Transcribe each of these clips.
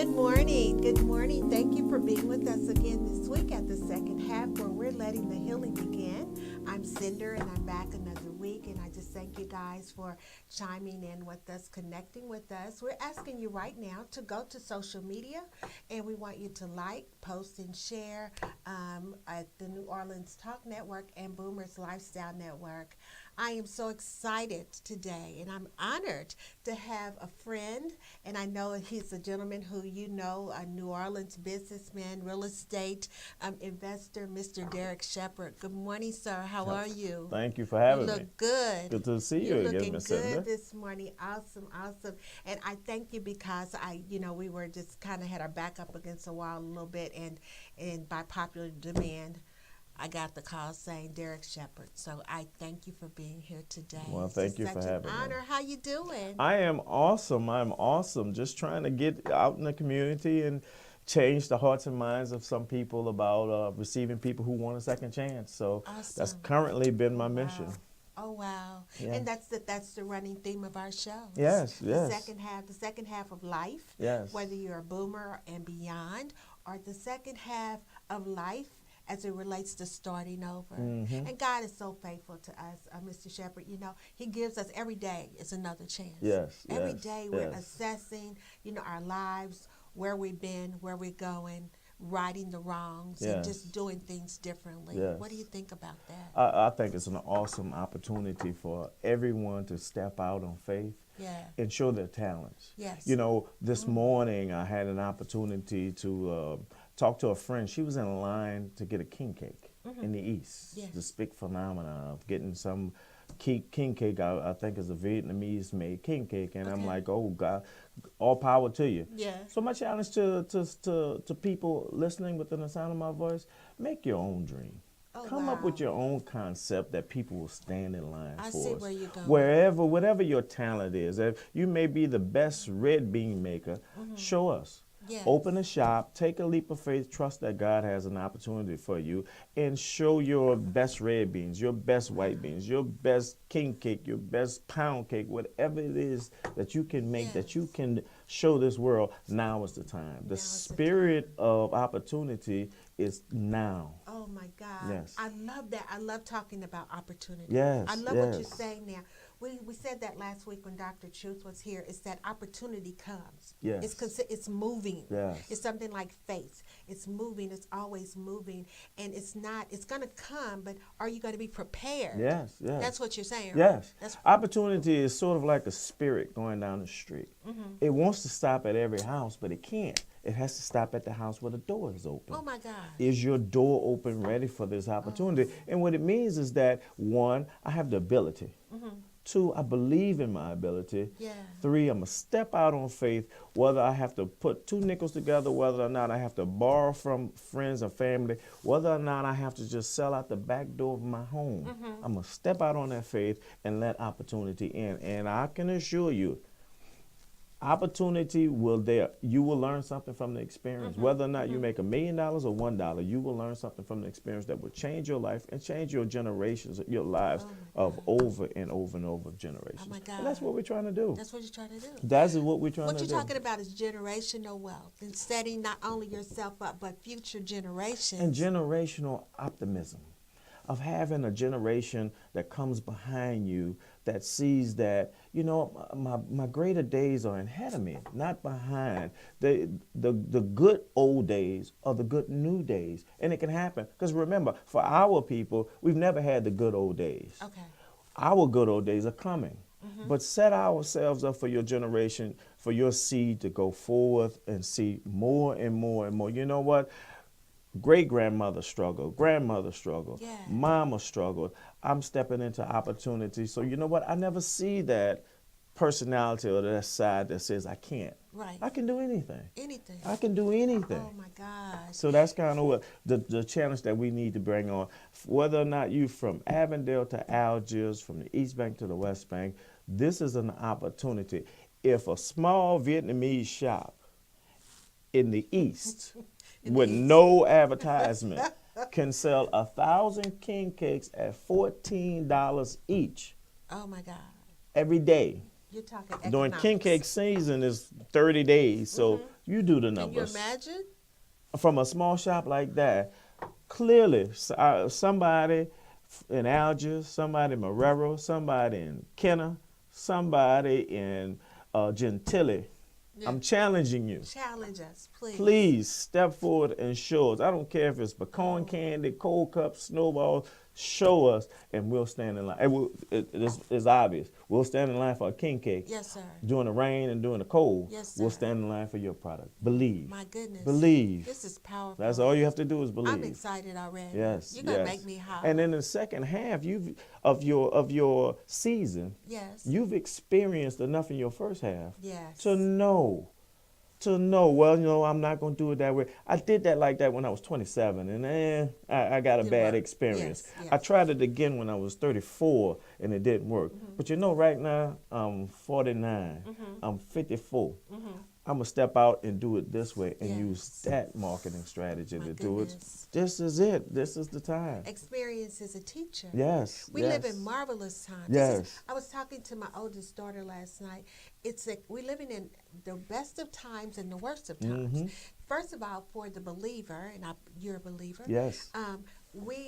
Good morning. Good morning. Thank you for being with us again this week at the second half where we're letting the healing begin. I'm Sinder and I'm back another week, and I just thank you guys for chiming in with us, connecting with us. We're asking you right now to go to social media, and we want you to like, post, and share at the New Orleans Talk Network and Boomers Lifestyle Network. I am so excited today, and I'm honored to have a friend, and I know he's a gentleman who you know, a New Orleans businessman, real estate investor, Mr. Derrick Shepherd. Good morning, sir. How are you? Thank you for You having me. look good. Good to see you You're again, looking Miss good Cinder. this morning. Awesome, awesome. And I thank you because we were just kind of had our back up against the wall a little bit, and by popular demand, I got the call saying Derrick Shepherd. So I thank you for being here today. Well, It's thank just you for such having an me. honor. How you doing? I am awesome. I'm awesome. Just trying to get out in the community and change the hearts and minds of some people about receiving people who want a second chance. So that's Awesome. currently been my Wow. mission. Oh wow! Yeah. And that's the running theme of our show. Yes, The yes. second half of life. Yes. Whether you're a boomer and beyond, or the second half of life as it relates to starting over. Mm-hmm. And God is so faithful to us, Mr. Shepherd. You know, He gives us every day is another chance. Yes, Every yes, day we're yes. assessing, our lives, where we've been, where we're going, righting the wrongs, and Yes. just doing things differently. Yes. What do you think about that? I think it's an awesome opportunity for everyone to step out on faith Yeah. and show their talents. Yes. You know, this morning I had an opportunity to talk to a friend. She was in line to get a king cake in the East. Yes. This big phenomenon of getting some king cake, I think is a Vietnamese made king cake. And I'm Okay. like, oh God, all power to you. Yes. So my challenge to people listening within the sound of my voice, make your own dream. Oh, Come up wow. with your own concept that people will stand in line I for see us. where you're going. Whatever your talent is, if you may be the best red bean maker, show us. Yes. Open a shop, take a leap of faith, trust that God has an opportunity for you, and show your best red beans, your best white beans, your best king cake, your best pound cake, whatever it is that you can make, that you Yes. can show this world. Now is the time. The Now is the spirit of opportunity is now. Oh my God. Yes. I love that. I love talking about opportunity. Yes, I love what you're yes. saying now. We said that last week when Dr. Truth was here. It's that opportunity comes. Yes. It's moving. Yes. It's something like faith. It's moving. It's always moving. And it's going to come, but are you going to be prepared? Yes, yes. That's what you're saying, right? Yes. That's Opportunity is sort of like a spirit going down the street. It wants to stop at every house, but it can't. It has to stop at the house where the door is open. Oh my God. Is your door open, ready for this opportunity? And what it means is that, one, I have the ability. Two, I believe in my ability. Yeah. Three, I'm going to step out on faith, whether I have to put two nickels together, whether or not I have to borrow from friends or family, whether or not I have to just sell out the back door of my home. I'm going to step out on that faith and let opportunity in. And I can assure you, opportunity will there. You will learn something from the experience. Whether or not you make $1 million or $1, you will learn something from the experience that will change your life and change your generations, your lives of over and over and over generations. Oh my God. And that's what we're trying to do. That's what you're trying to do. That's what we're trying What to you're do. talking about is generational wealth and setting not only yourself up, but future generations. And generational optimism, of having a generation that comes behind you that sees that, my greater days are ahead of me, not behind. The good old days are the good new days. And it can happen. Because remember, for our people, we've never had the good old days. Okay. Our good old days are coming. But set ourselves up for your generation, for your seed to go forward and see more and more and more. You know what? Great-grandmother struggled, grandmother struggled, Yeah. mama struggled. I'm stepping into opportunity. So you know what? I never see that personality or that side that says I can't. Right. I can do anything. Anything. I can do anything. Oh my gosh. So that's kind of what the challenge that we need to bring on. Whether or not you from Avondale to Algiers, from the East Bank to the West Bank, this is an opportunity. If a small Vietnamese shop in the East with no advertisement can sell 1,000 king cakes at $14 each Oh my God. every day, You're talking During king economics. cake season is 30 days. So you do the Can you numbers. imagine? From a small shop like that, clearly somebody in Algiers, somebody in Marrero, somebody in Kenner, somebody in Gentilly. Yeah. I'm challenging you. Challenge us, please. Please step forward and show us. I don't care if it's pecan Oh. candy, cold cups, snowballs. Show us, and we'll stand in line. It's obvious. We'll stand in line for a king cake. Yes, sir. During the rain and during the cold, Yes, we'll sir. stand in line for your product. Believe. My goodness. Believe. This is powerful. That's all you have to do is believe. I'm excited already. Yes, You're gonna yes. make me hot. And in the second half, of your season, Yes. you've experienced enough in your first half Yes. to know. Well, I'm not going to do it that way. I did that like that when I was 27, and I got a Didn't bad work. experience. Yes, I yes. tried it again when I was 34, and it didn't work. But right now, I'm 49. I'm 54. I'm going to step out and do it this way and use Yes. that marketing strategy My to do it. goodness. This is it. This is the time. Experience is a teacher. Yes. We yes. live in marvelous times. Yes. I was talking to my oldest daughter last night. It's like we're living in the best of times and the worst of times. First of all, for the believer, and you're a believer. Yes.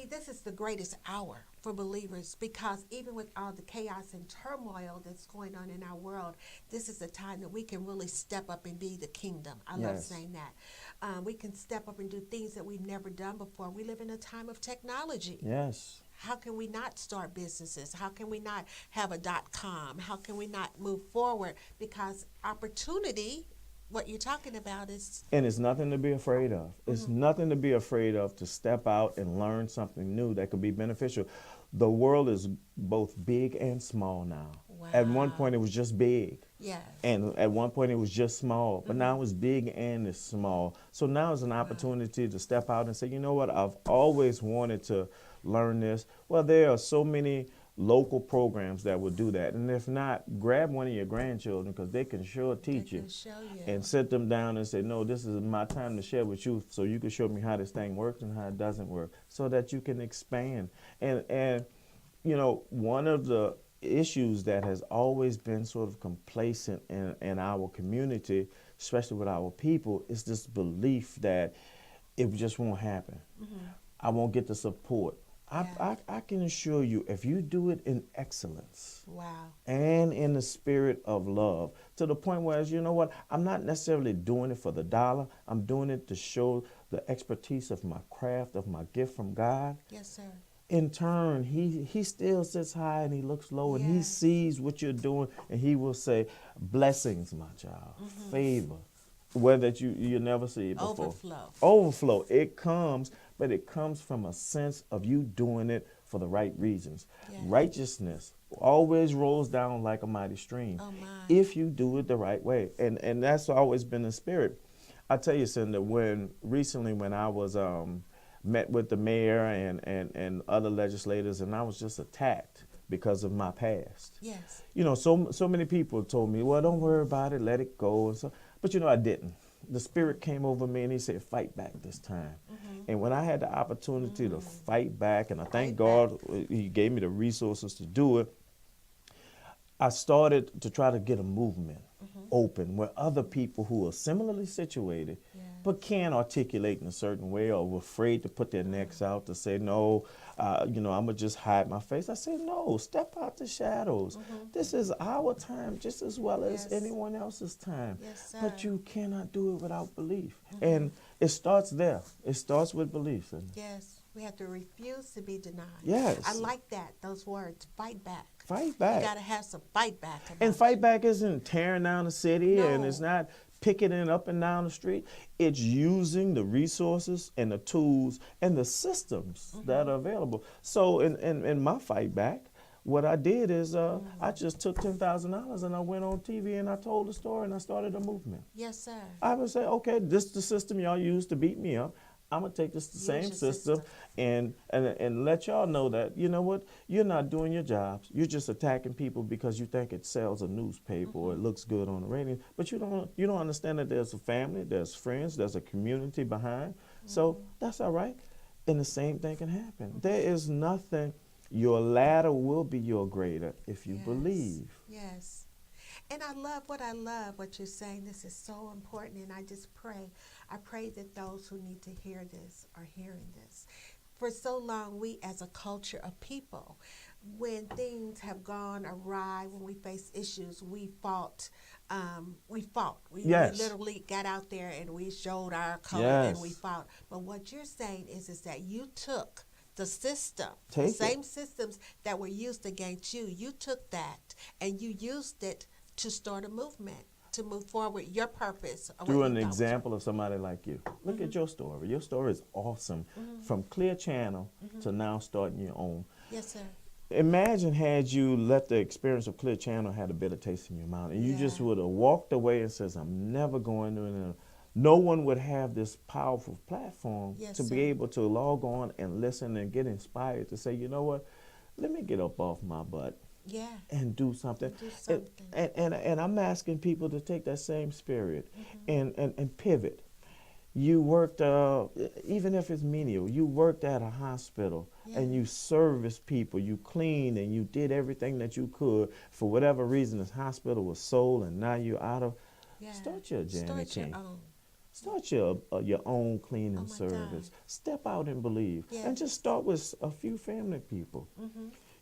This is the greatest hour for believers because even with all the chaos and turmoil that's going on in our world, this is the time that we can really step up and be the kingdom. I love Yes. saying that. We can step up and do things that we've never done before. We live in a time of technology. Yes. How can we not start businesses? How can we not have a .com? How can we not move forward? Because opportunity, what you're talking about is... And it's nothing to be afraid of. It's nothing to be afraid of to step out and learn something new that could be beneficial. The world is both big and small now. Wow. At one point, it was just big. Yes. And at one point, it was just small. But now it's big and it's small. So now is an opportunity to step out and say, you know what, I've always wanted to learn this. Well, there are so many local programs that will do that. And if not, grab one of your grandchildren because they can sure teach They you. can show you. And sit them down and say, no, this is my time to share with you so you can show me how this thing works and how it doesn't work so that you can expand. And one of the issues that has always been sort of complacent in our community, especially with our people, is this belief that it just won't happen. I won't get the support. Yeah. I can assure you, if you do it in excellence, Wow. and in the spirit of love, to the point where, you know what, I'm not necessarily doing it for the dollar. I'm doing it to show the expertise of my craft, of my gift from God. Yes, sir. In turn, he still sits high and he looks low, and he Yes. sees what you're doing, and he will say, blessings, my child, favor, whether you never see it before. Overflow. It comes, but it comes from a sense of you doing it for the right reasons. Yes. Righteousness always rolls down like a mighty stream Oh, my. if you do it the right way. And that's always been the spirit. I tell you, Cinder, when I was met with the mayor and other legislators, and I was just attacked because of my past. Yes. So many people told me, well, don't worry about it, let it go. And so, but I didn't. The spirit came over me and he said, fight back this time. And when I had the opportunity to fight back, and I thank God he gave me the resources to do it, I started to try to get a movement open where other people who are similarly situated but can't articulate in a certain way or were afraid to put their necks out to say, no, I'm going to just hide my face. I said, no, step out the shadows. This is our time just as well as anyone else's time. Yes, sir. But you cannot do it without belief. And it starts there. It starts with belief. Yes. We have to refuse to be denied. Yes. I like that, those words, fight back. Fight back. You got to have some fight back. And fight back isn't tearing down the city, and No. it's not picketing up and down the street. It's using the resources and the tools and the systems that are available. So in my fight back, what I did is I just took $10,000 and I went on TV and I told the story and I started a movement. Yes, sir. I would say, okay, this is the system y'all use to beat me up. I'm going to take this Use same your system and let y'all know that, you know what, you're not doing your jobs. You're just attacking people because you think it sells a newspaper or it looks good on the radio. But you don't understand that there's a family, there's friends, there's a community behind. So that's all right. And the same thing can happen. There is nothing, your ladder will be your greater if you believe. Yes. And I love what you're saying. This is so important. And I pray that those who need to hear this are hearing this. For so long, we as a culture of people, when things have gone awry, when we face issues, we fought. We Yes. literally got out there and we showed our color Yes. and we fought. But what you're saying is that you took the system, Take the it. same systems that were used against you. You took that and you used it to start a movement, to move forward your purpose. Of Through what an you thought was example of somebody like you. Look at your story. Your story is awesome. From Clear Channel to now starting your own. right. Yes, sir. Imagine had you let the experience of Clear Channel had a bitter taste in your mouth, and you just would have walked away and says, "I'm never going to." No one would have this powerful platform Yes, to be sir. able to log on and listen and get inspired to say, you know what, let me get up off my butt Yeah. and do something. Do something. And I'm asking people to take that same spirit and pivot. You worked, even if it's menial, you worked at a hospital and you serviced people, you cleaned and you did everything that you could. For whatever reason, this hospital was sold and now you're out of. Yeah. Start your Janet Start King. your own. Start your own cleaning Oh my service. God. Step out and believe. Yes. And just start with a few family people.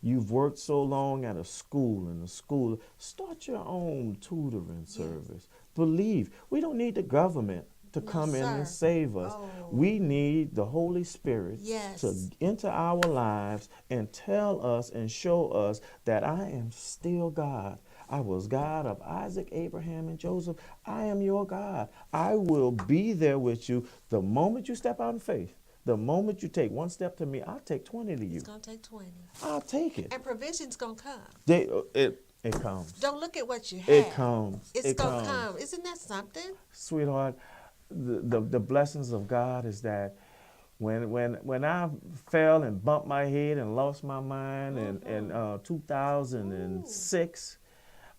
You've worked so long at a school, and the school, start your own tutoring service. Believe. We don't need the government to No, come in and sir. save us. Oh. We need the Holy Spirit Yes. to enter our lives and tell us and show us that I am still God. I was God of Isaac, Abraham, and Joseph. I am your God. I will be there with you the moment you step out in faith. The moment you take one step to me, I'll take 20 to you. It's going to take 20. I'll take it. And provision's going to come. It comes. Don't look at what you have. It comes. It's It going to comes. come. Isn't that something? Sweetheart, the blessings of God is that when I fell and bumped my head and lost my mind in 2006,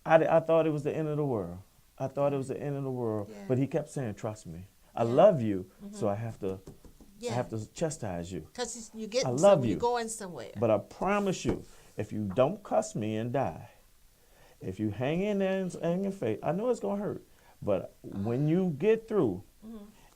I thought it was the end of the world. I thought it was the end of the world. Yeah. But he kept saying, trust me. I Yeah. love you, so I have to Yeah. chastise you. Because you're getting I love somewhere. you. You're going somewhere. But I promise you, if you don't cuss me and die, if you hang in there and hang in faith, I know it's going to hurt. But when you get through,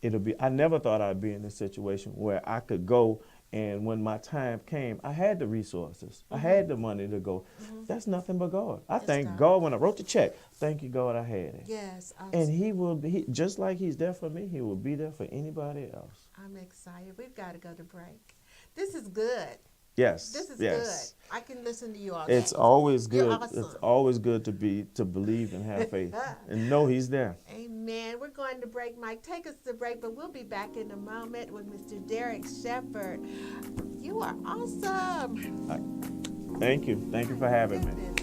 it'll be, I never thought I'd be in this situation where I could go, and when my time came, I had the resources. I had the money to go. That's nothing but God. I thank God. God when I wrote the check. Thank you, God, I had it. Yes. And he will be, just like he's there for me, he will be there for anybody else. I'm excited. We've got to go to break. This is good. Yes. This is yes. good. I can listen to you all day. It's always You're good. awesome. It's always good to believe and have faith and know he's there. Amen. We're going to break. Mike, take us to break, but we'll be back in a moment with Mr. Derrick Shepherd. You are awesome. Thank you. Thank you for having me. Goodness.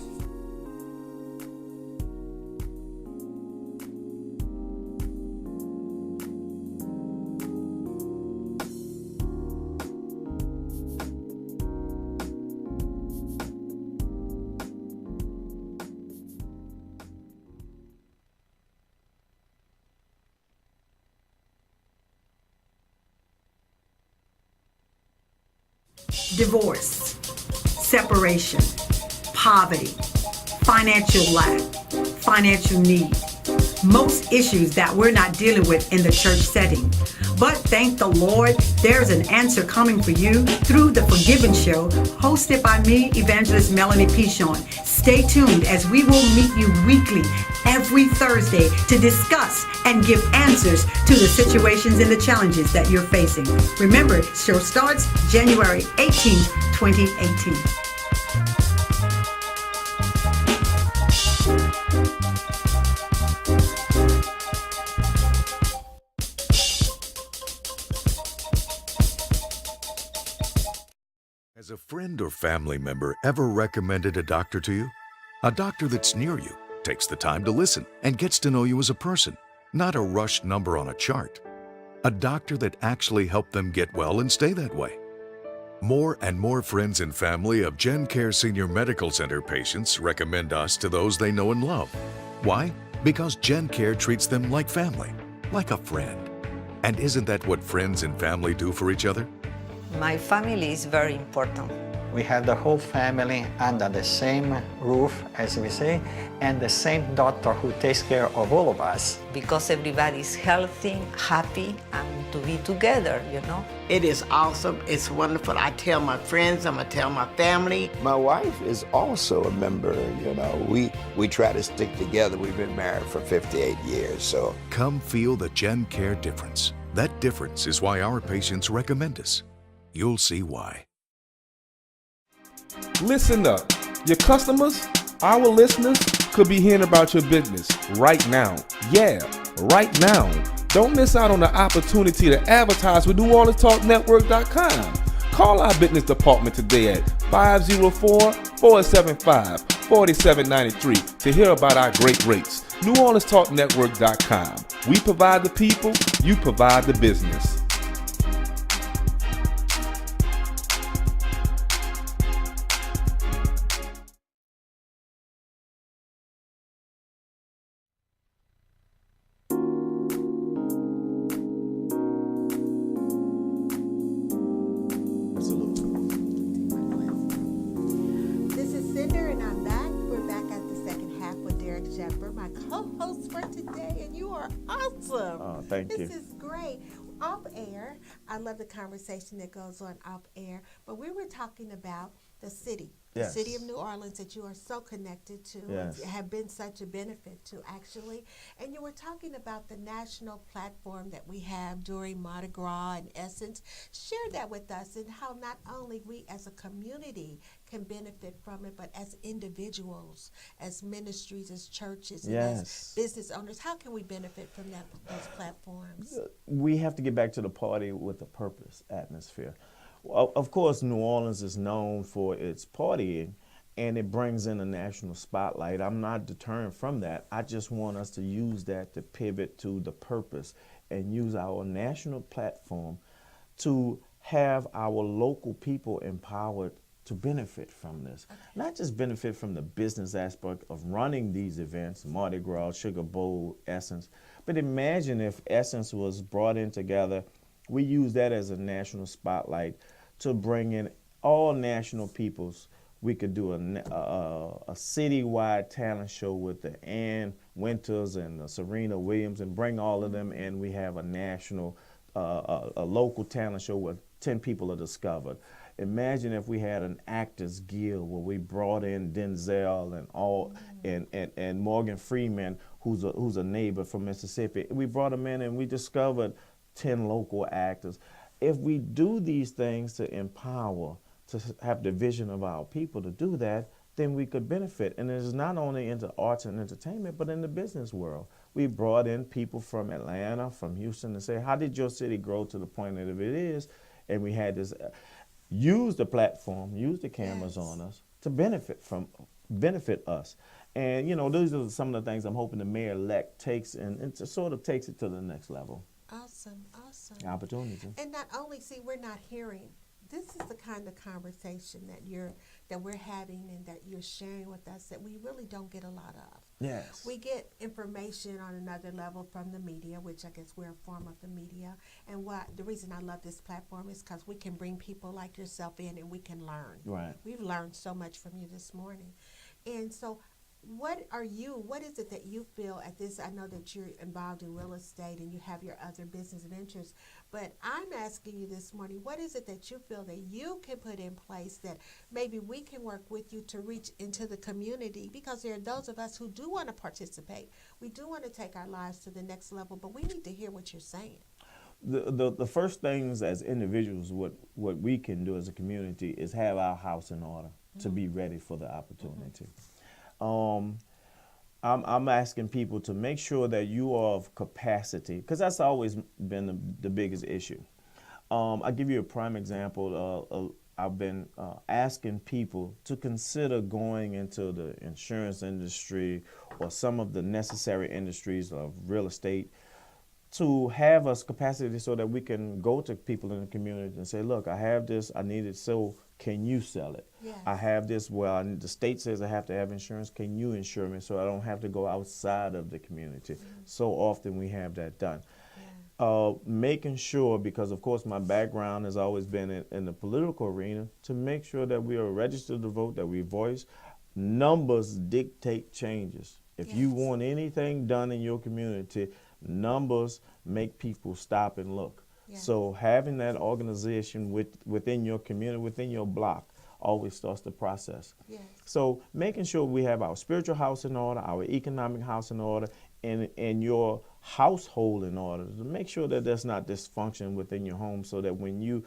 Divorce, separation, poverty, financial lack, financial need. Most issues that we're not dealing with in the church setting. But thank the Lord, there's an answer coming for you through the Forgiven Show, hosted by me, Evangelist Melanie Pichon. Stay tuned as we will meet you weekly, every Thursday, to discuss and give answers to the situations and the challenges that you're facing. Remember, show starts January 18th, 2018. Has a friend or family member ever recommended a doctor to you? A doctor that's near you, takes the time to listen, and gets to know you as a person, not a rushed number on a chart. A doctor that actually helped them get well and stay that way. More and more friends and family of GenCare Senior Medical Center patients recommend us to those they know and love. Why? Because GenCare treats them like family, like a friend. And isn't that what friends and family do for each other? My family is very important. We have the whole family under the same roof, as we say, and the same doctor who takes care of all of us. Because everybody's healthy, happy, and to be together, you know. It is awesome. It's wonderful. I tell my friends, I'm going to tell my family. My wife is also a member, you know. We try to stick together. We've been married for 58 years, so. Come feel the GenCare difference. That difference is why our patients recommend us. You'll see why. Listen up. Your customers, our listeners, could be hearing about your business right now. Yeah, right now. Don't miss out on the opportunity to advertise with NewOrleansTalkNetwork.com. Call our business department today at 504-475-4793 to hear about our great rates. NewOrleansTalkNetwork.com. We provide the people, you provide the business. This is Sinder, and I'm back. We're back at the second half with Derrick, my co-host for today, and you are awesome. Oh, thank you. This is great. Off air, I love the conversation that goes on off air, but we were talking about the city. The Yes. city of New Orleans that you are so connected to, Yes. and have been such a benefit to, actually. And you were talking about the national platform that we have during Mardi Gras and Essence. Share that with us, and how not only we as a community can benefit from it, but as individuals, as ministries, as churches, and Yes. as business owners, how can we benefit from those platforms? We have to get back to the party with a purpose atmosphere. Well, of course, New Orleans is known for its partying, and it brings in a national spotlight. I'm not deterred from that. I just want us to use that to pivot to the purpose and use our national platform to have our local people empowered to benefit from this. Not just benefit from the business aspect of running these events, Mardi Gras, Sugar Bowl, Essence, but imagine if Essence was brought in together. We use that as a national spotlight to bring in all national peoples. We could do a citywide talent show with the Ann Winters and the Serena Williams and bring all of them in. We have a national, a local talent show where 10 people are discovered. Imagine if we had an Actors Guild where we brought in Denzel and Morgan Freeman, who's a neighbor from Mississippi. We brought them in and we discovered 10 local actors. If we do these things to empower, to have the vision of our people to do that, then we could benefit. And it is not only into arts and entertainment, but in the business world. We brought in people from Atlanta, from Houston to say, how did your city grow to the point that it is? And we had this, use the platform, use the cameras on us to benefit us. And you know, those are some of the things I'm hoping the mayor-elect takes and to sort of takes it to the next level. Awesome. Opportunity. And not only, we're not hearing. This is the kind of conversation that we're having and that you're sharing with us that we really don't get a lot of. Yes. We get information on another level from the media, which I guess we're a form of the media. And the reason I love this platform is because we can bring people like yourself in and we can learn. Right. We've learned so much from you this morning. And so what is it that you feel at this? I know that you're involved in real estate and you have your other business ventures, but I'm asking you this morning, what is it that you feel that you can put in place that maybe we can work with you to reach into the community? Because there are those of us who do want to participate. We do want to take our lives to the next level, but we need to hear what you're saying. The first things as individuals, what we can do as a community is have our house in order to be ready for the opportunity. I'm asking people to make sure that you are of capacity, because that's always been the biggest issue. I'll give you a prime example. I've been asking people to consider going into the insurance industry or some of the necessary industries of real estate to have us capacity so that we can go to people in the community and say, look, I have this, I need it, so can you sell it? Yes. I have this, the state says I have to have insurance, can you insure me so I don't have to go outside of the community? So often we have that done. making sure, because of course my background has always been in the political arena, to make sure that we are registered to vote, that we voice. Numbers dictate changes. If you Yes. want anything done in your community, numbers make people stop and look. Yes. So having that organization within your community, within your block, always starts the process. Yes. So making sure we have our spiritual house in order, our economic house in order, and your household in order, to make sure that there's not dysfunction within your home, so that when you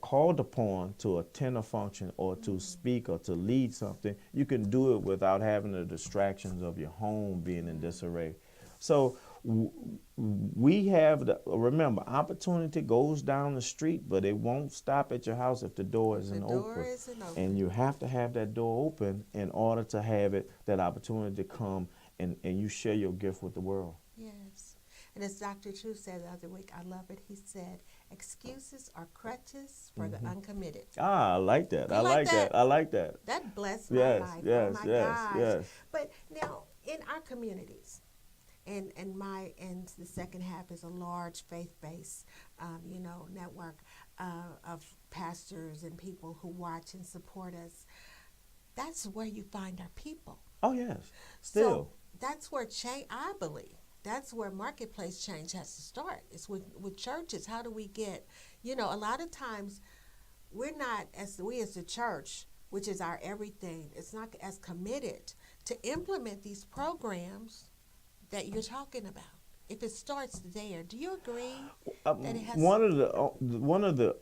called upon to attend a function or to speak or to lead something, you can do it without having the distractions of your home being in disarray. So we have, remember, opportunity goes down the street, but it won't stop at your house if the door isn't open. And you have to have that door open in order to have that opportunity to come and you share your gift with the world. Yes. And as Dr. True said the other week, I love it. He said, excuses are crutches for the uncommitted. Ah, I like that. You I like like that. that? I like that. That blessed my Yes, life. yes, oh my yes, gosh. yes. But now in our communities, and the second half is a large faith-based, network of pastors and people who watch and support us. That's where you find our people. Oh yes. So Still. that's where change, I believe. That's where marketplace change has to start. It's with churches. How do we get, a lot of times we're not, as the church, which is our everything, it's not as committed to implement these programs that you're talking about. If it starts there, do you agree that it has One of the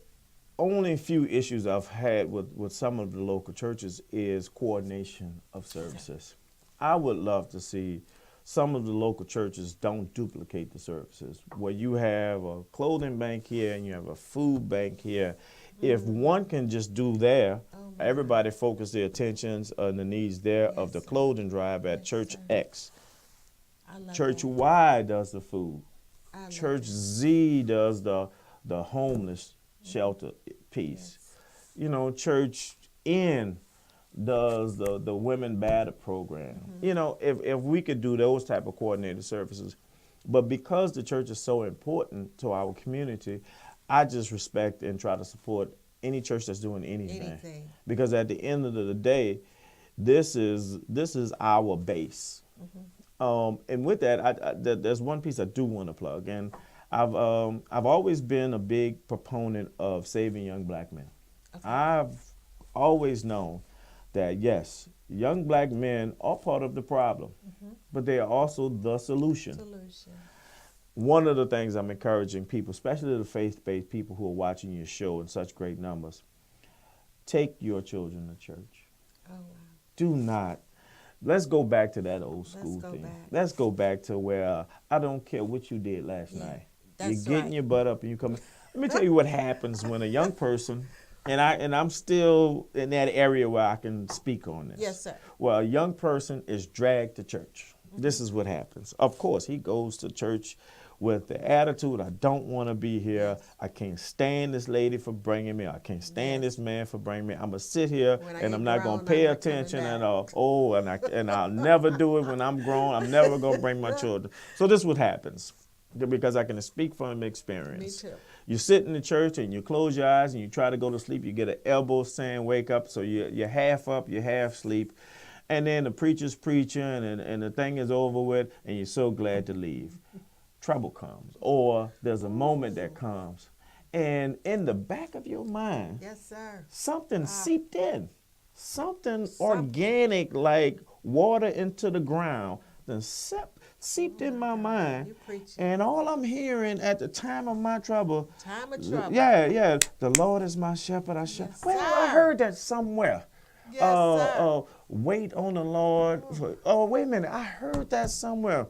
only few issues I've had with some of the local churches is coordination of services. I would love to see some of the local churches don't duplicate the services, where you have a clothing bank here and you have a food bank here. If one can just do there, everybody focus their attentions on the needs there of the clothing drive at Church X. Church Y does the food. Church Z does the homeless shelter piece. Church N does the women battered program. If we could do those type of coordinated services. But because the church is so important to our community, I just respect and try to support any church that's doing anything. Because at the end of the day, this is our base. And with that, there's one piece I do want to plug, and I've always been a big proponent of saving young black men. Okay. I've always known that yes, young black men are part of the problem, but they are also the solution. One of the things I'm encouraging people, especially the faith-based people who are watching your show in such great numbers, take your children to church. Oh, wow. Do not. Let's go back to that old school thing. Let's go back to where I don't care what you did last night. You're getting your butt up and you come. Let me tell you what happens when a young person, and I'm still in that area where I can speak on this. Yes, sir. Well, a young person is dragged to church. This is what happens. Of course, he goes to church with the attitude, I don't want to be here. I can't stand this lady for bringing me. I can't stand this man for bringing me. I'm going to sit here and I'm not going to pay attention at all. Oh, and I'll never do it when I'm grown. I'm never going to bring my children. So this is what happens, because I can speak from experience. Me too. You sit in the church and you close your eyes and you try to go to sleep. You get an elbow saying wake up, so you're half up, you're half asleep. And then the preacher's preaching and the thing is over with and you're so glad to leave. Trouble comes, or there's a moment that comes, and in the back of your mind, yes, sir, something seeped in, something organic like water into the ground, then seeped in my mind, and all I'm hearing at the time of my trouble, yeah, the Lord is my shepherd, I shall. Well, I heard that somewhere. Yes, wait on the Lord. Oh, wait a minute, I heard that somewhere.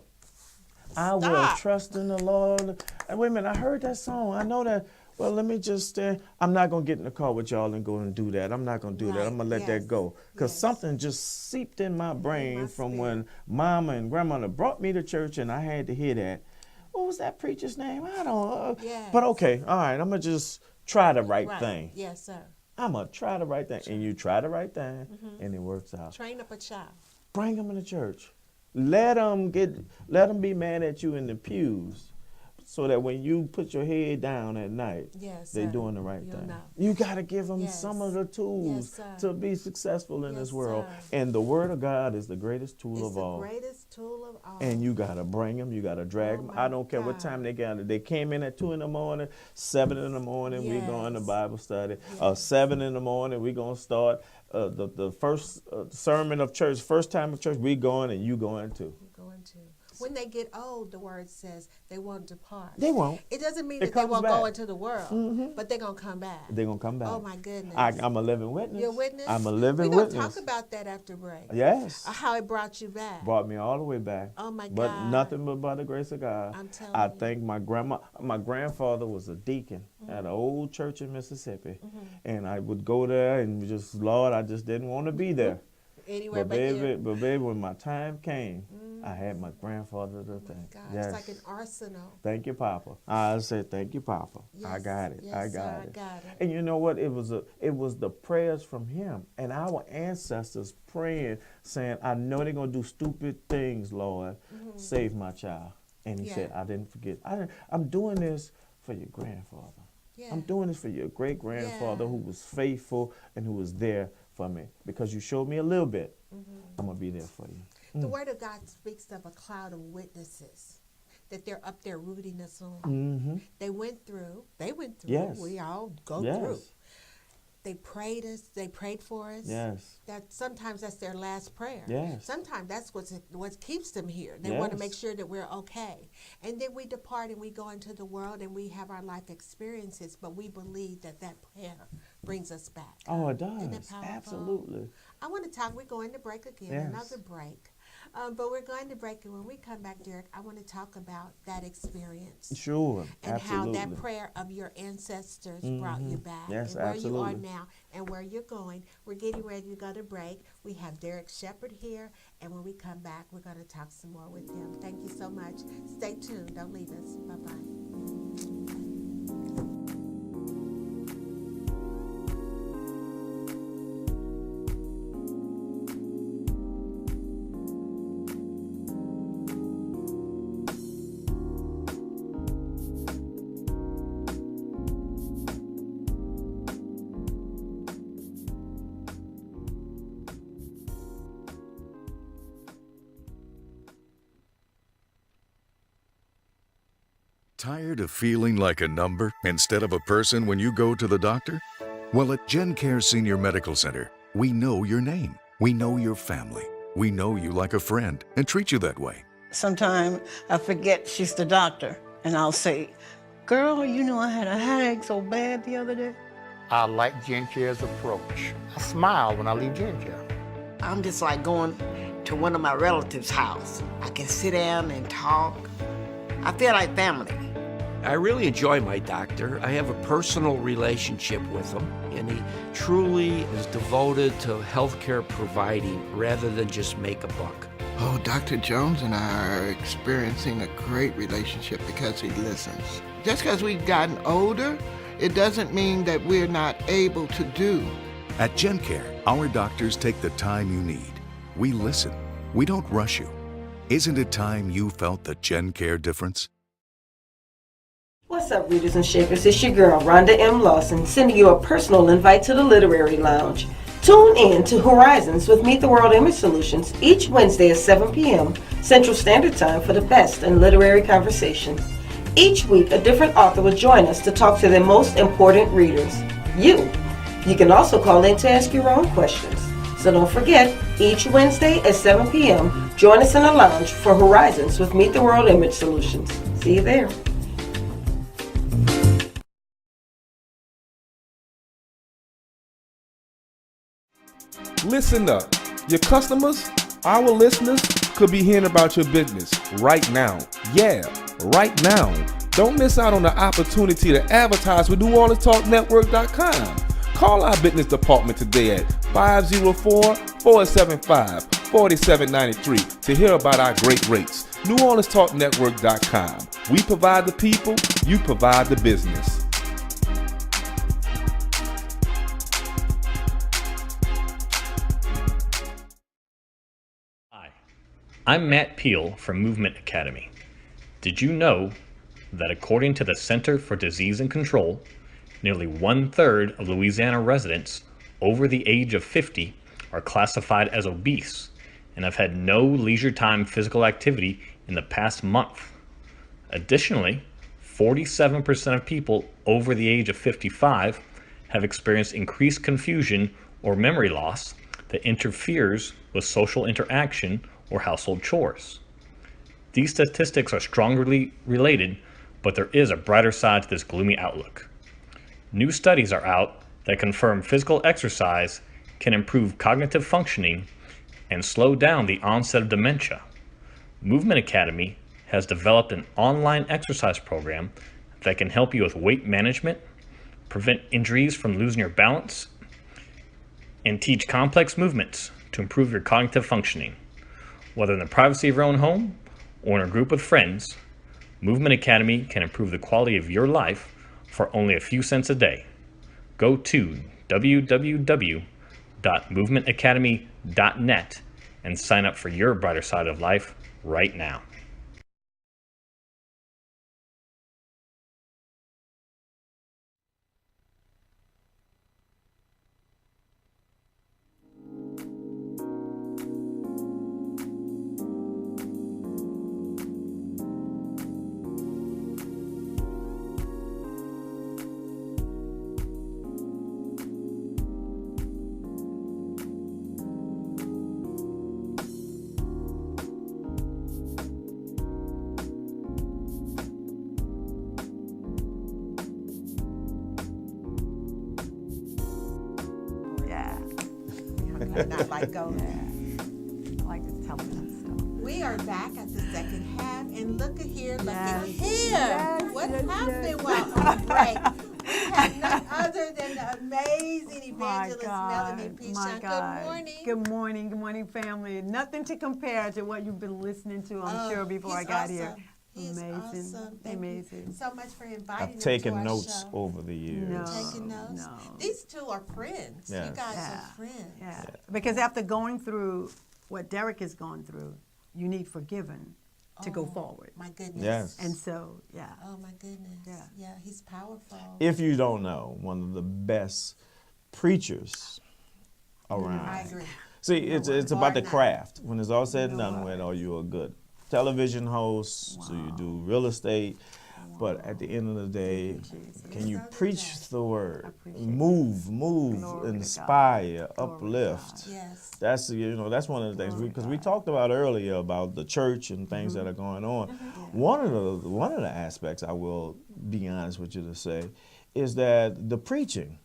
I will trust in the Lord. And wait a minute, I heard that song. I know that. Well, let me just, I'm not going to get in the car with y'all and go and do that. I'm not going to do that. I'm going to let that go. Because something just seeped in my brain from when Mama and Grandmother brought me to church and I had to hear that. What was that preacher's name? I don't know. But okay, all right, I'm going to just try the right thing. Yes, sir. I'm going to try the right thing. And you try the right thing, and it works out. Train up a child. Bring them to church. Let them be mad at you in the pews. so that when you put your head down at night, Yes, they're sir. doing the right You'll thing. know. You got to give them Yes. some of the tools Yes, sir. to be successful in Yes, this world. sir. And the Word of God is the greatest tool It's of the all. greatest tool of all. And you got to bring them. You got to drag Oh, them. my I don't care what God. time they got it. They came in at 2 in the morning, 7 in the morning, we're going to Yes. Bible study. Yes. 7 in the morning, we're going to start the first sermon of church, first time of church, we going and you going too. You're going to. When they get old, the word says they won't depart. They won't. It doesn't mean It that they comes won't back. go into the world, but they're going to come back. They're going to come back. Oh, my goodness. I'm a living witness. You're a witness? I'm a living We're going to witness. talk about that after break. Yes. How it brought you back. Brought me all the way back. Oh, my But God. nothing but by the grace of God. I'm telling I you. thank my grandfather was a deacon at an old church in Mississippi. And I would go there and just, Lord, I just didn't want to be there. Anywhere But here. baby, when my time came, I had my grandfather to thank. God, Yes. it's like an arsenal. Thank you, Papa. I said, thank you, Papa. I Yes, got it. yes, I sir, got I it. got it. And you know what? It was the prayers from him and our ancestors praying, saying, I know they're gonna do stupid things, Lord. Save my child. And he said, I didn't forget. I'm doing this for your grandfather. Yeah. I'm doing this for your great grandfather Yeah. who was faithful and who was there for me. Because you showed me a little bit. I'm gonna be there for you. The Word of God speaks of a cloud of witnesses that they're up there rooting us on. Mm-hmm. They went through. Yes. We all go Yes. through. They prayed us. They prayed for us. Yes. That sometimes that's their last prayer. Yes. Sometimes that's what keeps them here. They want to Yes. make sure that we're okay. And then we depart and we go into the world and we have our life experiences, but we believe that prayer brings us back. Oh, it Isn't it does. powerful? Absolutely. I want to talk. We're going to break again, Yes. another break. But we're going to break, and when we come back, Derrick, I want to talk about that experience. Sure. And absolutely. how that prayer of your ancestors brought you back. Yes, and where absolutely. you are now and where you're going. We're getting ready to go to break. We have Derrick Shepherd here, and when we come back, we're going to talk some more with him. Thank you so much. Stay tuned. Don't leave us. Bye-bye. Tired of feeling like a number instead of a person when you go to the doctor? Well, at GenCare Senior Medical Center, we know your name. We know your family. We know you like a friend and treat you that way. Sometimes I forget she's the doctor, and I'll say, girl, you know I had a headache so bad the other day. I like GenCare's approach. I smile when I leave GenCare. I'm just like going to one of my relatives' house. I can sit down and talk. I feel like family. I really enjoy my doctor. I have a personal relationship with him, and he truly is devoted to healthcare providing rather than just make a buck. Oh, Dr. Jones and I are experiencing a great relationship because he listens. Just because we've gotten older, it doesn't mean that we're not able to do. At GenCare, our doctors take the time you need. We listen. We don't rush you. Isn't it time you felt the GenCare difference? What's up, readers and shakers? It's your girl, Rhonda M. Lawson, sending you a personal invite to the Literary Lounge. Tune in to Horizons with Meet the World Image Solutions each Wednesday at 7 p.m. Central Standard Time for the best in literary conversation. Each week, a different author will join us to talk to their most important readers, you. You can also call in to ask your own questions. So don't forget, each Wednesday at 7 p.m., join us in the lounge for Horizons with Meet the World Image Solutions. See you there. Listen up. Your customers, our listeners, could be hearing about your business right now. Yeah, right now. Don't miss out on the opportunity to advertise with NewOrleansTalkNetwork.com. Call our business department today at 504-475-4793 to hear about our great rates. NewOrleansTalkNetwork.com. We provide the people, you provide the business. I'm Matt Peel from Movement Academy. Did you know that according to the Center for Disease and Control, nearly 1/3 of Louisiana residents over the age of 50 are classified as obese and have had no leisure time physical activity in the past month. Additionally, 47% of people over the age of 55 have experienced increased confusion or memory loss that interferes with social interaction or household chores. These statistics are strongly related, but there is a brighter side to this gloomy outlook. New studies are out that confirm physical exercise can improve cognitive functioning and slow down the onset of dementia. Movement Academy has developed an online exercise program that can help you with weight management, prevent injuries from losing your balance, and teach complex movements to improve your cognitive functioning. Whether in the privacy of your own home or in a group with friends, Movement Academy can improve the quality of your life for only a few cents a day. Go to www.movementacademy.net and sign up for your brighter side of life right now. Not like go. I like to tell them stuff. We are back at the second half, and look at here, look at here. What's happening while on break? We have none other than the amazing evangelist Melanie Pichon. Good morning. Good morning. Good morning, family. Nothing to compare to what you've been listening to, I'm sure, before I got here. Amazing. Awesome. Thank Amazing. you so much for inviting I've him taken to our notes show. over the years. Taking notes. These two are friends. Yes. You guys are friends. Yeah. Because after going through what Derrick has gone through, you need forgiven to go forward. My goodness. Yes. And so, yeah. Oh my goodness. Yeah, he's powerful. If you don't know, one of the best preachers around. I agree. See, it's about the craft. When it's all said and done with, are you a good television host? Do you do real estate? But at the end of the day, can you preach the word? Move, inspire, uplift. Yes. That's that's one of the things because we talked about earlier about the church and things that are going on. One of the aspects I will be honest with you to say is that the preaching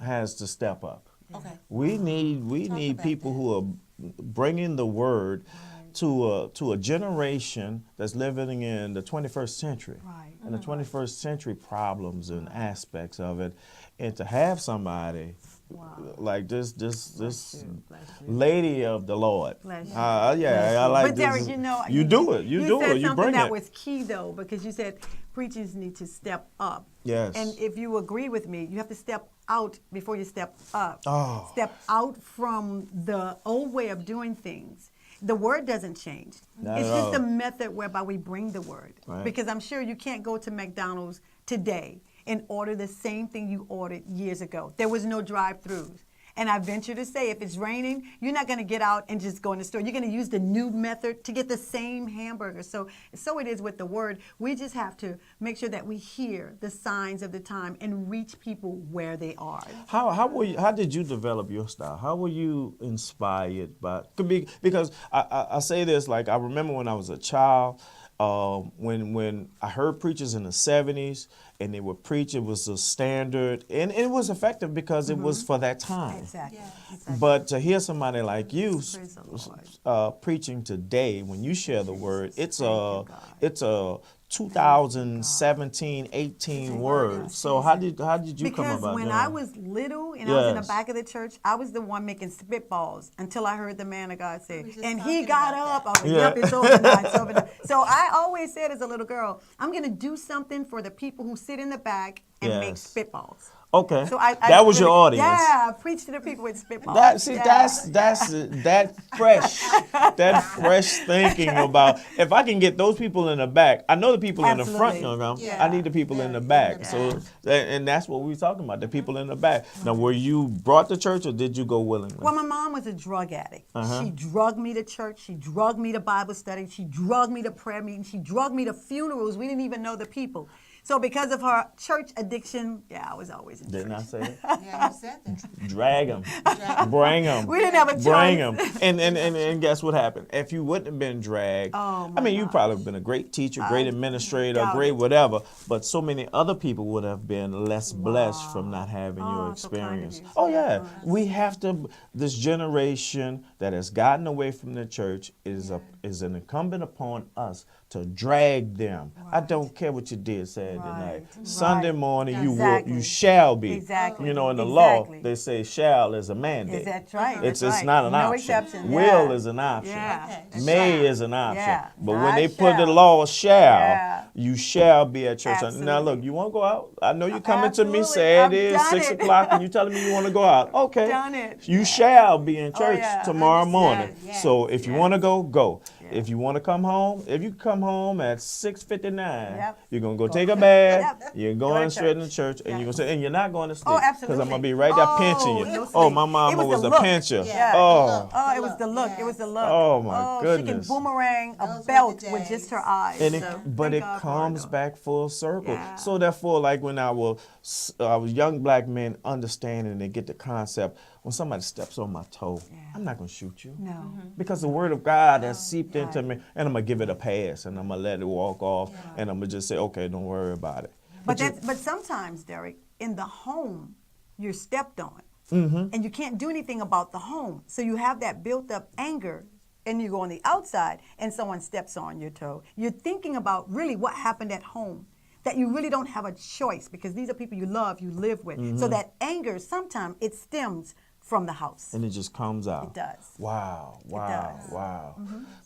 has to step up. Okay. We need people who are bringing the word to a generation that's living in the 21st century. Right. And the 21st century problems and aspects of it, and to have somebody like this lady of the Lord. I like but this. Derrick, you do it. You do it. You something bring that it. was key though, because you said preachers need to step up. Yes. And if you agree with me, you have to step out before you step up. Oh. Step out from the old way of doing things. The word doesn't change. It's just the method whereby we bring the word. Right. Because I'm sure you can't go to McDonald's today and order the same thing you ordered years ago. There was no drive-throughs. And I venture to say, if it's raining, you're not going to get out and just go in the store. You're going to use the new method to get the same hamburger. So it is with the word. We just have to make sure that we hear the signs of the time and reach people where they are. How did you develop your style? How were you inspired by? Because I say this, like I remember when I was a child, when I heard preachers in the 70s and they would preach, it was a standard, and it was effective because it was for that time. Exactly. But to hear somebody like you preaching today, when you share the word, it's a 2017, 18 words. So how did you come about that? Because when I was little and I was in the back of the church, I was the one making spitballs until I heard the man of God say, and he got up. I was like, yep, it's over now, it's over now. So I always said as a little girl, I'm going to do something for the people who sit in the back and make Yes. spitballs. Okay. So I that was your literally- audience. Yeah, I preach to the people with spitballs. That fresh thinking about if I can get those people in the back. I know the people in the front gonna come. I need the people in the back. So and that's what we were talking about, the people in the back. Now, were you brought to church or did you go willingly? Well, my mom was a drug addict. Uh-huh. She drugged me to church. She drugged me to Bible study. She drugged me to prayer meetings. She drugged me to funerals. We didn't even know the people. So because of her church addiction, I was always in Didn't church. I say it? Yeah, you said that. Drag them. Bring them. We didn't have a choice. Bring them. And guess what happened? If you wouldn't have been dragged, Oh, I mean, you probably been a great teacher, great administrator, doubt great it. whatever, but so many other people would have been less blessed from not having your so kind of experience. you. Oh, yeah. We have to, this generation that has gotten away from the church is an incumbent upon us to drag them. I don't care what you did Saturday night. Sunday morning, you shall be. Exactly. You know, in the Exactly. law, they say shall is a mandate. That's right. It's That's right. not an No option. exception. Will Yeah. is an option. Yeah. May is an option. Yeah. But when Not they put the shall. law shall, Yeah. you shall be at church. Now Absolutely. look, you want to go out? I know you're coming to me Absolutely. Saturday I've at done 6 it. o'clock and you telling me you want to go out. Okay. Done it. You shall be in church yeah. tomorrow morning. Yes. So if you want to go, go. If you want to come home, if you come home at 6:59, Yep. you're gonna go take a bath. Yep. You're Go going to straight to church, and you're gonna say, and you're not going to sleep. Oh, Because I'm absolutely. gonna be right there pinching you. no Oh, sleep. my It mama was the a look. pincher. Yeah. Oh. Oh, it was the look. It was the look. Oh, my She goodness. can boomerang a Those were belt the with just days. her eyes. And So, but thank it God for her, comes though. back full circle. Yeah. So therefore, like when I was young black men understanding and get the concept, when somebody steps on my toe, I'm not gonna shoot you. No. Because the word of God has seeped into me, and I'm gonna give it a pass, and I'm gonna let it walk off, and I'm gonna just say, okay, don't worry about it. But sometimes, Derrick, in the home, you're stepped on, and you can't do anything about the home. So you have that built-up anger, and you go on the outside, and someone steps on your toe. You're thinking about really what happened at home, that you really don't have a choice because these are people you love, you live with. So that anger, sometimes it stems from the house. And it just comes out. It does. Wow, wow, does. wow.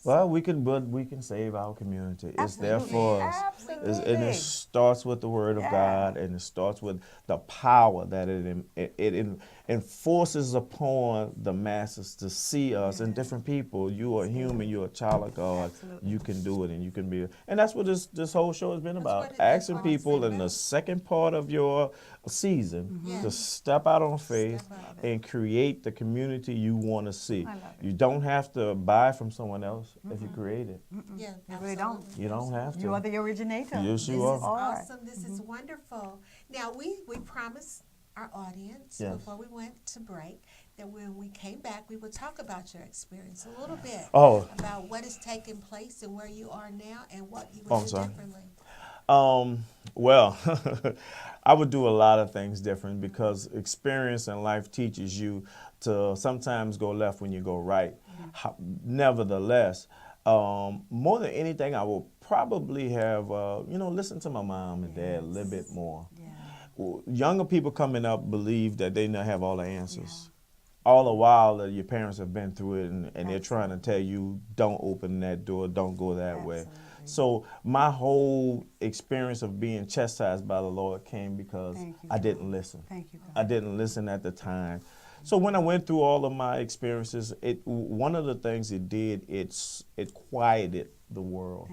Well, we can save our community. It's there for us. Absolutely. And it starts with the word of God, and it starts with the power that it enforces upon the masses to see us and different people. You are human. You're a child of God. You can do it, and you can be. And that's what this whole show has been about. Asking people in the second part of your season to step out on faith and create the community you want to see. You don't have to buy from someone else if you create it. Yeah, You really don't. You don't have to. You are the originator. Yes, you This are. is awesome. This is wonderful. Now, we promised our audience before we went to break that when we came back, we would talk about your experience a little bit. About what is taking place and where you are now and what you would do differently. Well, I would do a lot of things different because experience in life teaches you to sometimes go left when you go right. Nevertheless, more than anything, I will probably have, listened to my mom and dad a little bit more. Younger people coming up believe that they now have all the answers. All the while that your parents have been through it and they're trying to tell you, don't open that door, don't go that way. So my whole experience of being chastised by the Lord came because I didn't listen. I didn't listen at the time. So when I went through all of my experiences, one of the things it did, it quieted the world.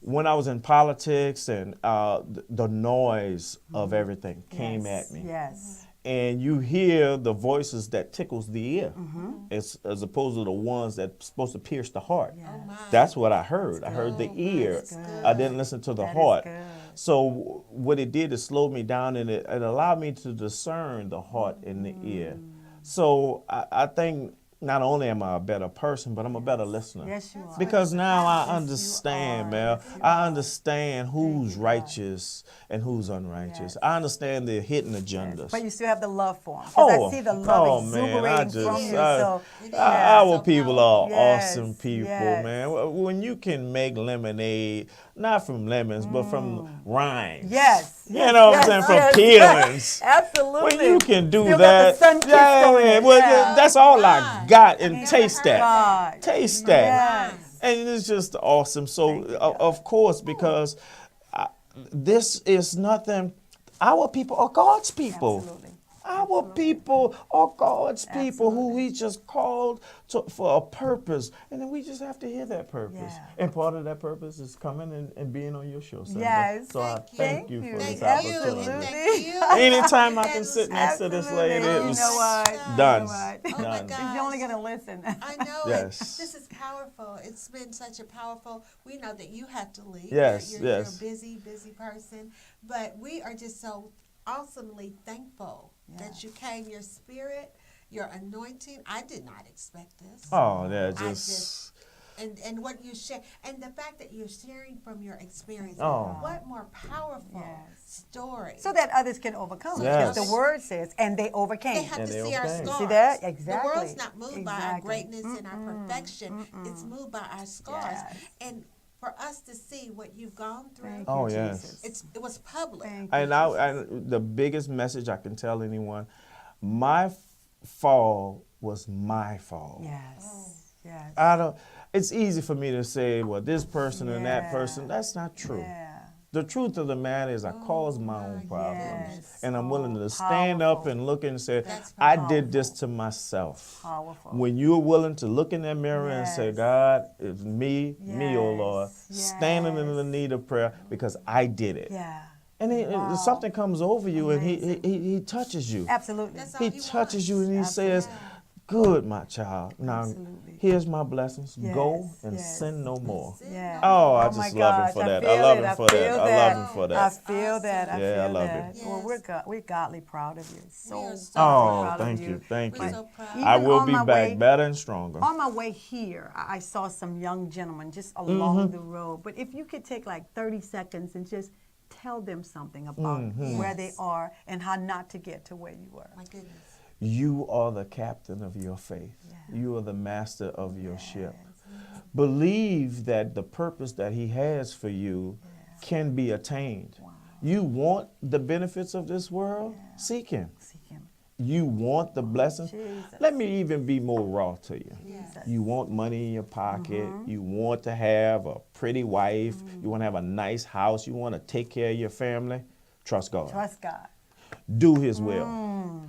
When I was in politics and the noise of everything came at me. Yes. And you hear the voices that tickles the ear as opposed to the ones that's supposed to pierce the heart. That's what I heard. I heard the ear. I didn't listen to the heart. So what it did is slow me down and it allowed me to discern the heart and the ear. So I think not only am I a better person, but I'm a better listener. Yes, you are. Because now I understand, man. I understand who's righteous and who's unrighteous. I understand the hidden agendas. But you still have the love for them. I see the love exuberating from you. Our people are awesome people, man. When you can make lemonade, not from lemons, but from rinds. Yes. You know what I'm saying? From peelings. Absolutely. When you can do Still that, got the sun kiss on it. that's all I got. And taste that. God. Taste that. Yes. And it's just awesome. So, of course, because this is nothing. Our people are God's people. Absolutely. Our people are God's people who He just called for a purpose. And then we just have to hear that purpose. Yeah. And part of that purpose is coming and being on your show, Sinder. Yes. So I thank you for this opportunity. Absolutely. Anytime I can sit next to this lady, it was done. Done. He's only going to listen. I know Yes. it. This is powerful. It's been such a powerful. We know that you have to leave. Yes, You're yes. a busy person, but we are just so awesomely thankful that you came. Your spirit, your anointing. I did not expect this. Oh, yeah, just and what you share, and the fact that you're sharing from your experience. Oh. What more powerful story? So that others can overcome. Yes. Because the word says, and they overcame. They have to see our scars. See that? Exactly. The world's not moved by our greatness and our perfection. It's moved by our scars. Yes. And for us to see what you've gone through, Oh, yes. it was public. And the biggest message I can tell anyone, my fall was my fall. Yes. Yes. I don't. It's easy for me to say, well, this person and that person. That's not true. The truth of the matter is I caused my own problems. And I'm willing to stand up and look and say, I did this to myself. Powerful. When you're willing to look in that mirror and say, God, it's me, oh Lord, standing in the need of prayer because I did it. Yeah. And something comes over you and he touches you. Absolutely. He touches you and he says, good, my child. Now, here's my blessings. Go and sin no more. Yeah. Oh, I just love him for that. I love him for that. I love him for that. I feel that. I feel I love that. it. Well, we're godly proud of you. So Oh, proud thank of you. Thank you. so proud. I Even will on be my back way- better and stronger. On my way here, I saw some young gentlemen just along the road. But if you could take like 30 seconds and just tell them something about where they are and how not to get to where you were. My goodness. You are the captain of your faith. You are the master of your ship. Believe that the purpose that he has for you can be attained. You want the benefits of this world? Seek him. You want the blessings? Let me even be more raw to you. You want money in your pocket. You want to have a pretty wife. You want to have a nice house. You want to take care of your family. Trust God. Trust God. Do his will.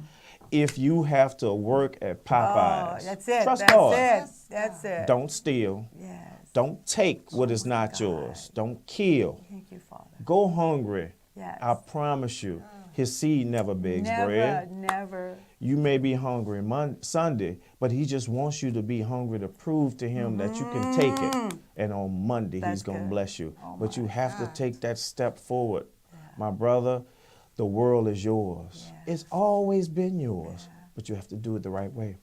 If you have to work at Popeyes, that's it. trust That's God. it. That's it. Don't steal. Yes. Don't take what is not yours. Don't kill. Thank you, Father. Go hungry. Yes. I promise you, his seed never begs bread. Never. You may be hungry Sunday, but he just wants you to be hungry to prove to him that you can take it. And on Monday, he's going to bless you. But you have to take that step forward. My brother, the world is yours. It's always been yours, but you have to do it the right way.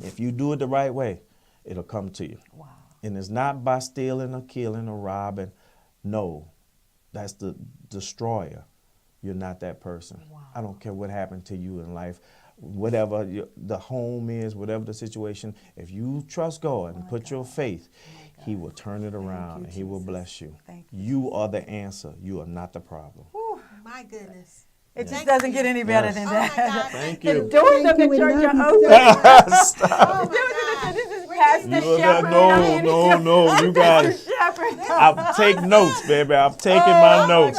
If you do it the right way, it'll come to you. Wow. And it's not by stealing or killing or robbing. No, that's the destroyer. You're not that person. Wow. I don't care what happened to you in life, whatever the home is, whatever the situation. If you trust God and put your faith, he will turn it around and he will bless you. You are the answer. You are not the problem. My goodness. It just doesn't get any better than that. Oh my God. Thank you. The doors of the church are open. Stop. This is Pastor Shepherd. No, you got it. I'll take notes, baby. I'm taking my notes.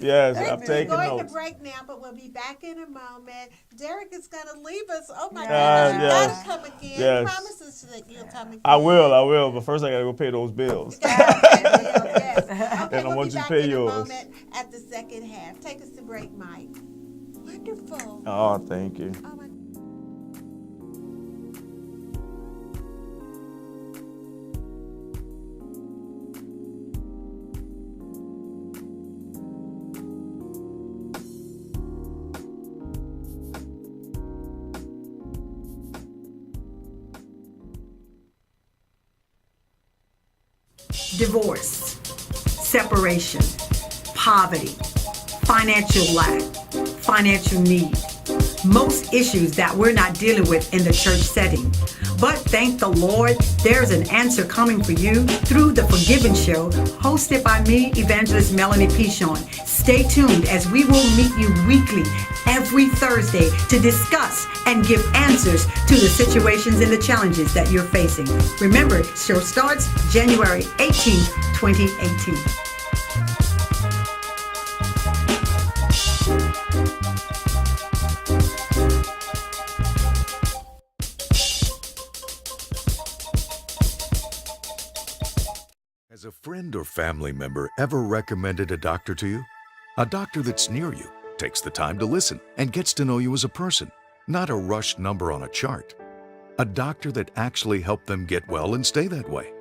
Yes, I'm taking We're going notes. to break now, but we'll be back in a moment. Derrick is going to leave us. Oh my Yes. goodness, you got to come again. Yes. Promise us that you'll come again. I will. But first I got to go pay those bills. Yes. Okay, And I we'll want be you to back pay in yours. a moment at the second half. Take us to break, Mike. Wonderful. Oh, thank you. Oh my. Divorce, separation, poverty, financial lack, financial need. Most issues that we're not dealing with in the church setting. But thank the Lord, there's an answer coming for you through the Forgiven Show, hosted by me, Evangelist Melanie Pichon. Stay tuned as we will meet you weekly, every Thursday, to discuss and give answers to the situations and the challenges that you're facing. Remember, show starts January 18th, 2018. or family member ever recommended a doctor to you? A doctor that's near you, takes the time to listen, and gets to know you as a person, not a rushed number on a chart. A doctor that actually helped them get well and stay that way.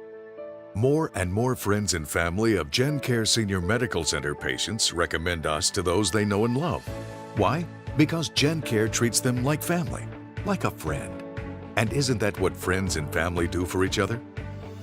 More and more friends and family of GenCare Senior Medical Center patients recommend us to those they know and love. Why? Because GenCare treats them like family, like a friend. And isn't that what friends and family do for each other?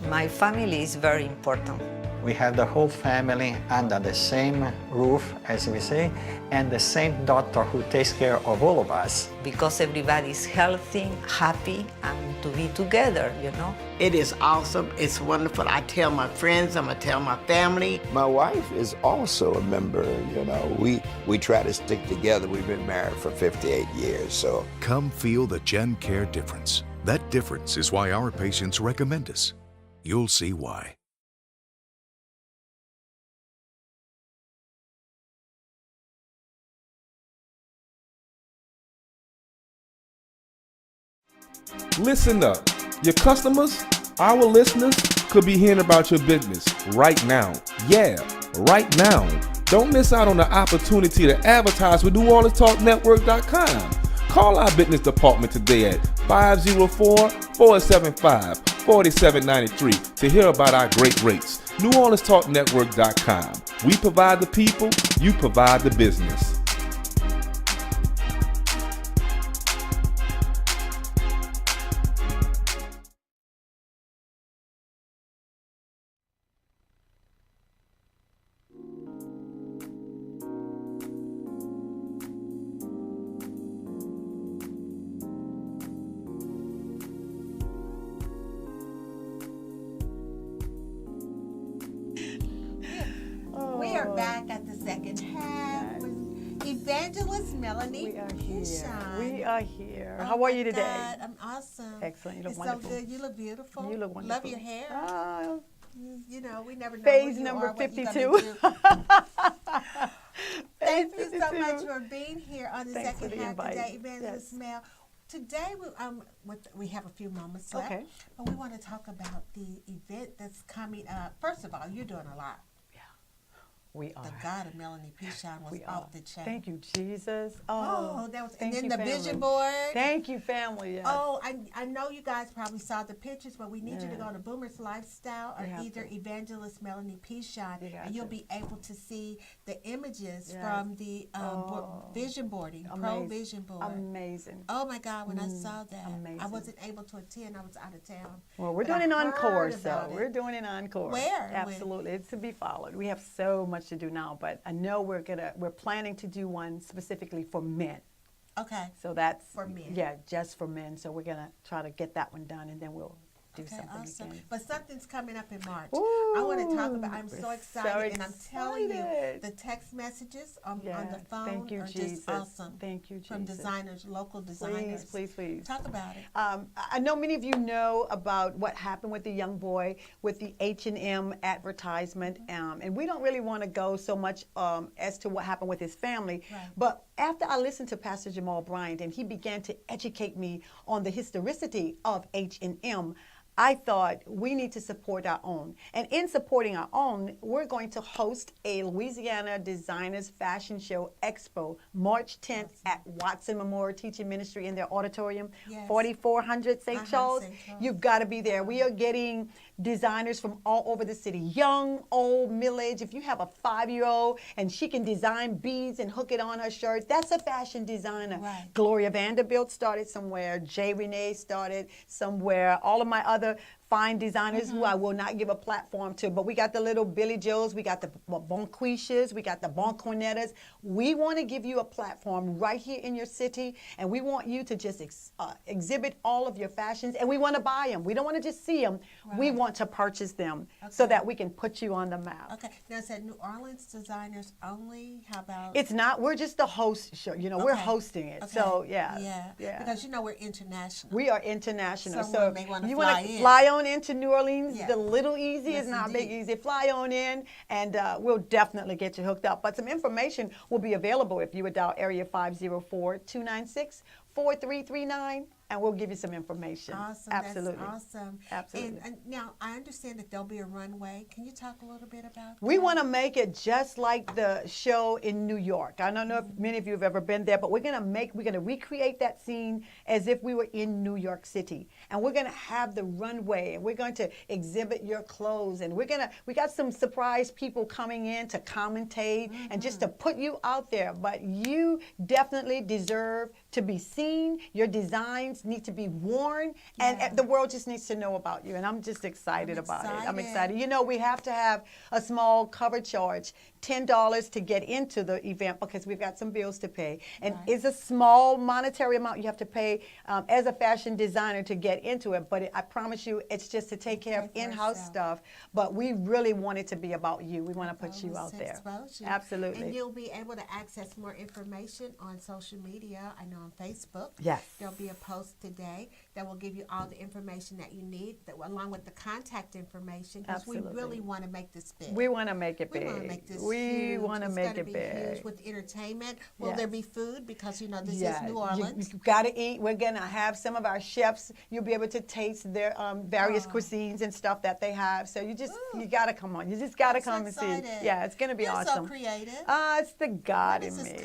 My family is very important. We have the whole family under the same roof, as we say, and the same doctor who takes care of all of us. Because everybody's healthy, happy, and to be together, you know. It is awesome. It's wonderful. I tell my friends, I'm going to tell my family. My wife is also a member, you know. We try to stick together. We've been married for 58 years, so. Come feel the GenCare difference. That difference is why our patients recommend us. You'll see why. Listen up. Your customers, our listeners, could be hearing about your business right now. Yeah, right now. Don't miss out on the opportunity to advertise with NewOrleansTalkNetwork.com. Call our business department today at 504-475-4793 to hear about our great rates. NewOrleansTalkNetwork.com. We provide the people, you provide the business. We are back at the second half with Evangelist Melanie. We are here. Keyshawn. We are here. Oh How are my you today? God, I'm awesome. Excellent. You look it's wonderful. so good. You look beautiful. You look wonderful. Love your hair. You know, we never know Phase who you number are, what you're 52. gonna do. Thank you so 52. much for being here on the Thanks for second the half invite. today, Evangelist Yes. Mel. Today, we have a few moments left, Okay. but we want to talk about the event that's coming up. First of all, you're doing a lot. We are. The God of Melanie Keyshawn was We off are. the chain. Thank you, Jesus. Oh, that was, and thank then you, the family. vision board. Thank you, family. Yes. Oh, I know you guys probably saw the pictures, but we need you to Yeah. go to Boomer's Lifestyle or You have either to. Evangelist Melanie Keyshawn, You got and you'll to. be able to see the images Yes. from the vision boarding, Pro Amazing. Vision Board. Amazing. Oh my God, when I saw that, I amazing. wasn't able to attend. I was out of town. Well, we're But doing I an encore, heard so about it. we're doing an encore. Where? Absolutely, it's to be followed. We have so much to do now, but I know we're planning to do one specifically for men. Okay. So that's For men. Yeah, just for men. So we're gonna try to get that one done, and then we'll do Okay, something awesome. again. But something's coming up in March. Ooh, I want to talk about. I'm we're so excited, and I'm telling you, excited. the text messages on the Yes, phone thank you, are Jesus. just awesome. Thank you, From Jesus. designers, local designers. Please. Talk about it. I know many of you know about what happened with the young boy with the H&M advertisement, and we don't really want to go so much as to what happened with his family. Right. But after I listened to Pastor Jamal Bryant and he began to educate me on the historicity of H&M, I thought we need to support our own. And in supporting our own, we're going to host a Louisiana Designers Fashion Show Expo March 10th at Watson Memorial Teaching Ministry in their auditorium, Yes. 4400 St. Charles. St. Charles. You've got to be there. We are getting designers from all over the city, young, old, middle-aged. If you have a 5-year-old and she can design beads and hook it on her shirt, that's a fashion designer. Right. Gloria Vanderbilt started somewhere. Jay Renee started somewhere. All of my other fine designers who I will not give a platform to, but we got the little Billy Joes, we got the Bonquishas, we got the Bon Cornettas. We want to give you a platform right here in your city, and we want you to just exhibit all of your fashions, and we want to buy them. We don't want to just see them. We want to purchase them so that we can put you on the map. Okay. Now, it said New Orleans designers only. How about? It's not. We're just the host show. You know, we're hosting it. Okay. So yeah. Because we're international. We are international. Someone So may wanna you fly want to in. fly on into New Orleans. Yeah. The little easy Yes, is not big indeed. easy. Fly on in, and we'll definitely get you hooked up. But some information will be available if you would dial area 504-296-4339. and we'll give you some information. Awesome. Absolutely. That's awesome. Absolutely. And now I understand that there'll be a runway. Can you talk a little bit about We that? want to make it just like the show in New York. I don't know if many of you have ever been there, but we're going to recreate that scene as if we were in New York City. And we're going to have the runway, and we're going to exhibit your clothes, and we got some surprise people coming in to commentate and just to put you out there. But you definitely deserve to be seen. Your designs need to be worn, and the world just needs to know about you. And I'm just excited about it. I'm excited. You know, we have to have a small cover charge, $10 to get into the event because we've got some bills to pay. And it's a small monetary amount you have to pay as a fashion designer to get into it. But I promise you, it's just to take care of in-house stuff. But we really want it to be about you. We want to put you out there. Absolutely. And you'll be able to access more information on social media. I know on Facebook. Yes. There'll be a post today that will give you all the information that you need, along with the contact information, because we really want to make this big. We want to make it big. We want to make this We want to make it big. Huge with entertainment. Will there be food? Because, you know, this is New Orleans. You got to eat. We're going to have some of our chefs. You'll be able to taste their various cuisines and stuff that they have. So you got to come on. You just got to come and see. Yeah, it's going to be awesome. So creative. It's the God in me.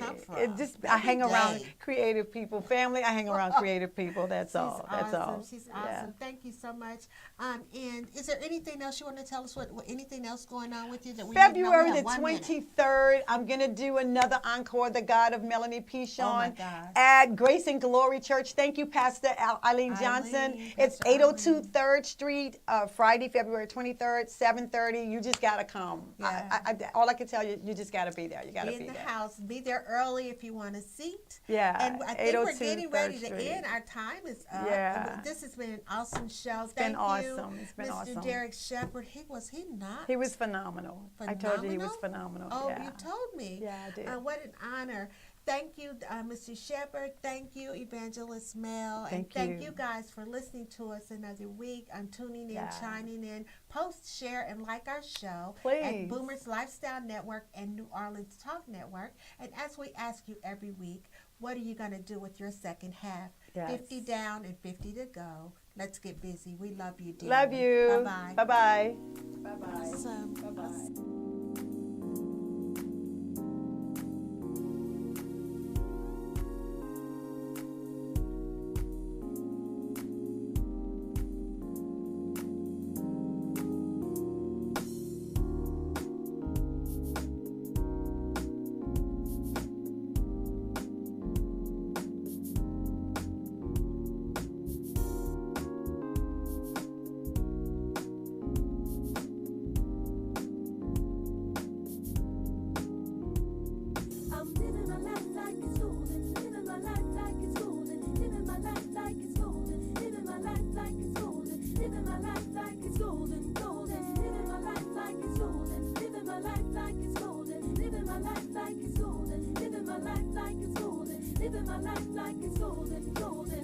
I hang around creative people. Family, I hang around creative people. That's all. That's all. She's awesome. Yeah. Thank you so much. And is there anything else you want to tell us? What anything else going on with you that we February the 23rd, I'm going to do another encore, The God of Melanie Pichon at Grace and Glory Church. Thank you, Pastor Eileen Johnson. It's 802 3rd Street, Friday, February 23rd, 7:30. You just got to come. Yeah. All I can tell you, you just got to be there. You got to be in the there. house. Be there early if you want a seat. Yeah. And I think we're getting ready to end. Our time is up. Yeah. This has been an awesome show. It's been awesome. It's been Mr. awesome. Derrick Shepherd. Was he not? He was phenomenal. I told you he was phenomenal. Oh, yeah. you told me. Yeah, I did. What an honor. Thank you, Mr. Shepherd. Thank you, Evangelist Mel. Thank you guys for listening to us another week. I'm tuning in, chiming in. Post, share, and like our show at Boomers Lifestyle Network and New Orleans Talk Network. And as we ask you every week, what are you going to do with your second half? Yes. 50 down and 50 to go. Let's get busy. We love you, dear. Love you. Bye-bye. Bye-bye. Bye-bye. Awesome. Bye-bye. Living my life like it's golden, golden.